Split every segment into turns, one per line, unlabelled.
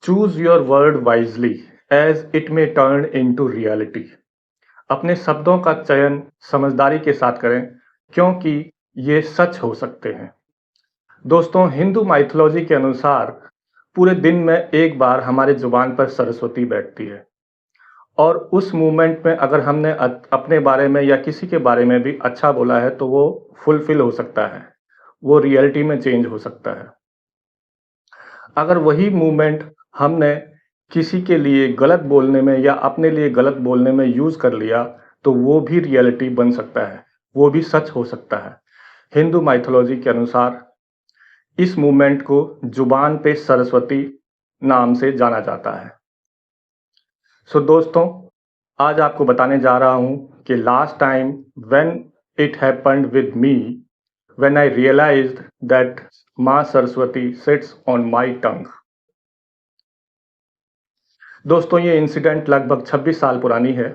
Choose your word wisely as it may turn into reality. अपने शब्दों का चयन समझदारी के साथ करें, क्योंकि ये सच हो सकते हैं। दोस्तों, हिंदू माइथोलॉजी के अनुसार पूरे दिन में एक बार हमारे जुबान पर सरस्वती बैठती है, और उस मूवमेंट में अगर हमने अपने बारे में या किसी के बारे में भी अच्छा बोला है, तो वो फुलफिल हो सकता है, वो रियलिटी में चेंज हो सकता है। अगर वही मूवमेंट हमने किसी के लिए गलत बोलने में या अपने लिए गलत बोलने में यूज़ कर लिया, तो वो भी रियलिटी बन सकता है, वो भी सच हो सकता है। हिंदू माइथोलॉजी के अनुसार इस मूवमेंट को जुबान पे सरस्वती नाम से जाना जाता है। सो दोस्तों, आज आपको बताने जा रहा हूँ कि last time when it happened with me, when I realised that माँ Saraswati sits on my tongue. दोस्तों, ये इंसिडेंट लगभग 26 साल पुरानी है,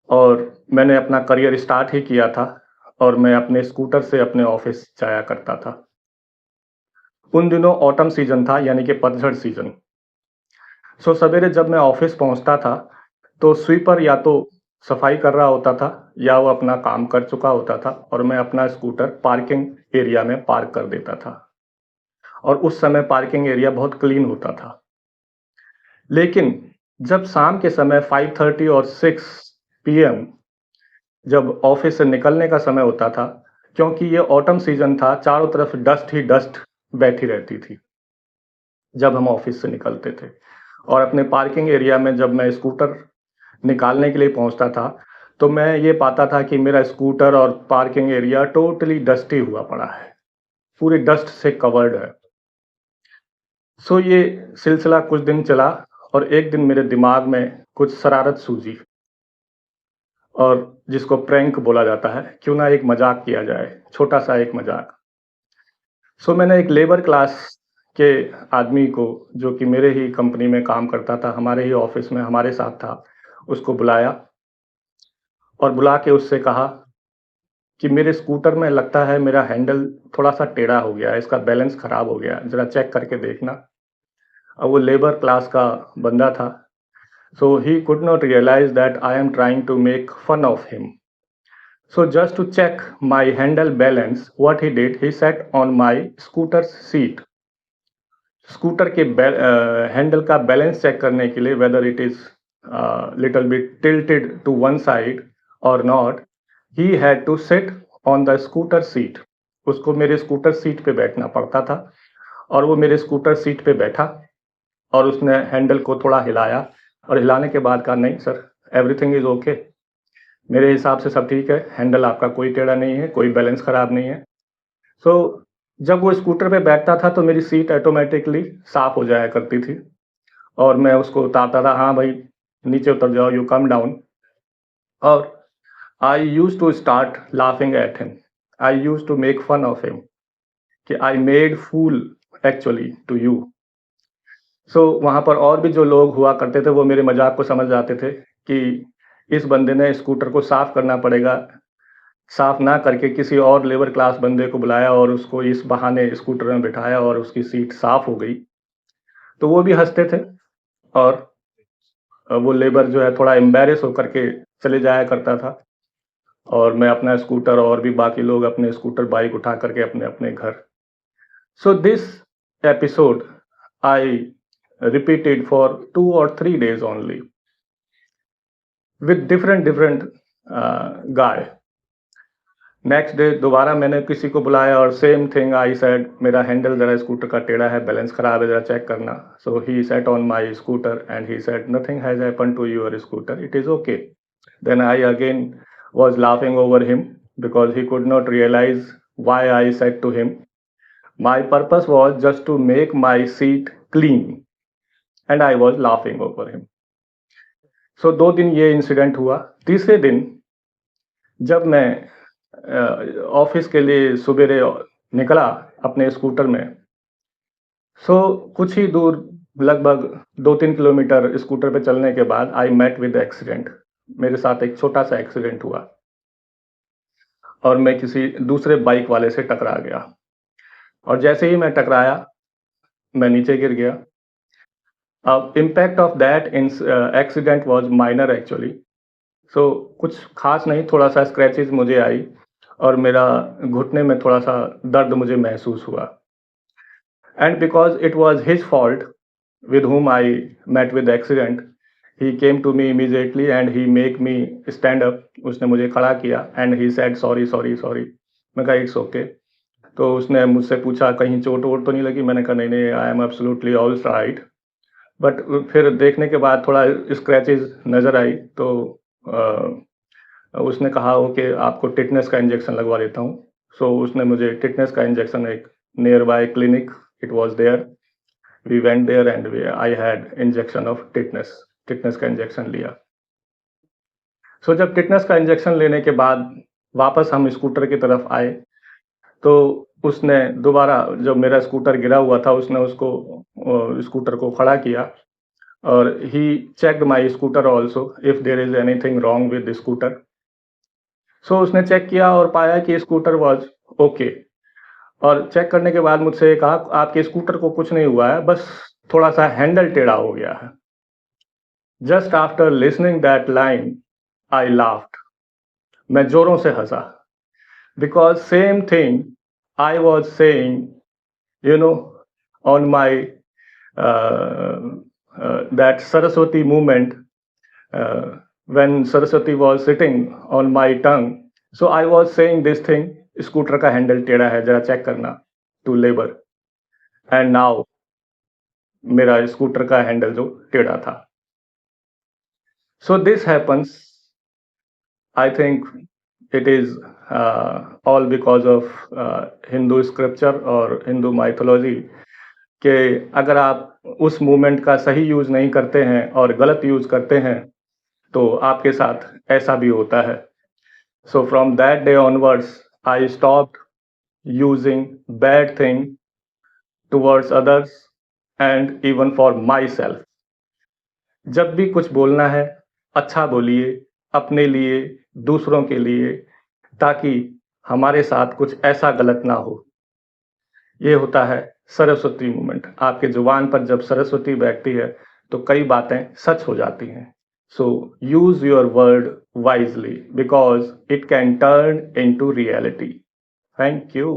और मैंने अपना करियर स्टार्ट ही किया था, और मैं अपने स्कूटर से अपने ऑफिस जाया करता था। उन दिनों ऑटम सीजन था, यानी कि पतझड़ सीजन। सो सवेरे जब मैं ऑफिस पहुंचता था, तो स्वीपर या तो सफाई कर रहा होता था या वो अपना काम कर चुका होता था, और मैं अपना स्कूटर पार्किंग एरिया में पार्क कर देता था। और उस समय पार्किंग एरिया बहुत क्लीन होता था। लेकिन जब शाम के समय 5:30 और 6 पीएम जब ऑफिस से निकलने का समय होता था, क्योंकि ये ऑटम सीजन था, चारों तरफ डस्ट ही डस्ट बैठी रहती थी जब हम ऑफिस से निकलते थे। और अपने पार्किंग एरिया में जब मैं स्कूटर निकालने के लिए पहुंचता था, तो मैं ये पाता था कि मेरा स्कूटर और पार्किंग एरिया टोटली डस्टी हुआ पड़ा है, पूरी डस्ट से कवर्ड है। सो ये सिलसिला कुछ दिन चला, और एक दिन मेरे दिमाग में कुछ शरारत सूझी, और जिसको प्रैंक बोला जाता है, क्यों ना एक मजाक किया जाए, छोटा सा एक मजाक। सो मैंने एक लेबर क्लास के आदमी को, जो कि मेरे ही कंपनी में काम करता था, हमारे ही ऑफिस में हमारे साथ था, उसको बुलाया और बुला के उससे कहा कि मेरे स्कूटर में लगता है मेरा हैंडल थोड़ा सा टेढ़ा हो गया है, इसका बैलेंस खराब हो गया है, जरा चेक करके देखना। अब वो लेबर क्लास का बंदा था, so he could not realize that I am trying to make fun of him. So just to check my handle balance, what he did, he sat on my scooter's seat. Scooter के handle का balance check करने के लिए, whether it is little bit tilted to one side और not, he had to sit on the scooter seat. उसको मेरे scooter seat पे बैठना पड़ता था, और वो मेरे स्कूटर सीट पे बैठा, और उसने हैंडल को थोड़ा हिलाया, और हिलाने के बाद कहा, नहीं सर, एवरीथिंग इज ओके, मेरे हिसाब से सब ठीक है, हैंडल आपका कोई टेढ़ा नहीं है, कोई बैलेंस खराब नहीं है। सो जब वो स्कूटर पे बैठता था, तो मेरी सीट ऑटोमेटिकली साफ हो जाया करती थी, और मैं उसको उतारता था, हाँ भाई नीचे उतर जाओ, यू कम डाउन। और I use to start laughing at him, I use to make fun of him, कि I made fool actually to you. So वहाँ पर और भी जो लोग हुआ करते थे, वो मेरे मजाक को समझ जाते थे कि इस बंदे ने स्कूटर को साफ करना पड़ेगा, साफ ना करके किसी और लेबर क्लास बंदे को बुलाया और उसको इस बहाने स्कूटर में बिठाया, और उसकी सीट साफ हो गई। तो वो भी हंसते थे, और वो लेबर जो है थोड़ा एम्बेरस होकर के चले जाया करता था, और मैं अपना स्कूटर, और भी बाकी लोग अपने स्कूटर बाइक उठा करके अपने अपने घर। So this episode I repeated for 2 or 3 days only with different guy. Next day दोबारा मैंने किसी को बुलाया, और सेम थिंग आई सेड, मेरा हैंडल जरा स्कूटर का टेढ़ा है, बैलेंस खराब है, जरा चेक करना। So he set on my scooter and he said, nothing has happen to your scooter, it is okay. Then I again was laughing over him, because he could not realize why I said to him, my purpose was just to make my seat clean, and I was laughing over him. सो 2 दिन ये incident हुआ। तीसरे दिन जब मैं office के लिए सुबेरे निकला अपने स्कूटर में, सो कुछ ही दूर, लगभग 2-3 किलोमीटर स्कूटर पे चलने के बाद, आई मेट विद एक्सीडेंट। मेरे साथ एक छोटा सा एक्सीडेंट हुआ, और मैं किसी दूसरे बाइक वाले से टकरा गया, और जैसे ही मैं टकराया, मैं नीचे गिर गया। Impact of that accident was minor actually. So कुछ खास नहीं, थोड़ा सा स्क्रैचेस मुझे आई और मेरा घुटने में थोड़ा सा दर्द मुझे महसूस हुआ. And because it was his fault with whom I met with the accident, he came to me immediately and he make me stand up. उसने मुझे खड़ा किया and he said sorry sorry sorry. मैं कहा it's okay. तो उसने मुझसे पूछा कहीं चोट वोट तो नहीं लगी. मैंने कहा नहीं नहीं, I am absolutely all right. But फिर देखने के बाद थोड़ा स्क्रैचेस नज़र आई तो उसने कहा हो कि आपको टिटनेस का इंजेक्शन लगवा देता हूँ. सो उसने मुझे टिटनेस का इंजेक्शन एक nearby clinic it was there, we went there and I had injection of tetanus का इंजेक्शन लिया. सो जब टिटनेस का इंजेक्शन लेने के बाद वापस हम स्कूटर की तरफ आए तो उसने दोबारा, जब मेरा स्कूटर गिरा हुआ था, उसने उसको स्कूटर को खड़ा किया और he checked my scooter also if there is anything wrong with the scooter. So उसने चेक किया और पाया कि स्कूटर वाज ओके. और चेक करने के बाद मुझसे कहा आपके स्कूटर को कुछ नहीं हुआ है, बस थोड़ा सा हैंडल टेढ़ा हो गया है. Just after listening that line I laughed. मैं जोरों से हंसा because same thing I was saying you know on my that Saraswati movement when Saraswati was sitting on my tongue. So I was saying this thing, scooter का handle टेढ़ा है, जरा check करना, to labour. And now मेरा scooter का handle जो टेढ़ा था. So this happens, I think it is all because of Hindu scripture और हिंदू माइथोलॉजी कि अगर आप उस मूवमेंट का सही यूज नहीं करते हैं और गलत यूज करते हैं तो आपके साथ ऐसा भी होता है. So from that day onwards I stopped using bad thing towards others and even for my self. जब भी कुछ बोलना है अच्छा बोलिए, अपने लिए, दूसरों के लिए, ताकि हमारे साथ कुछ ऐसा गलत ना हो. ये होता है सरस्वती मूवमेंट. आपके जुबान पर जब सरस्वती बैठती है तो कई बातें सच हो जाती हैं. So use your word wisely because it can turn into reality. Thank you.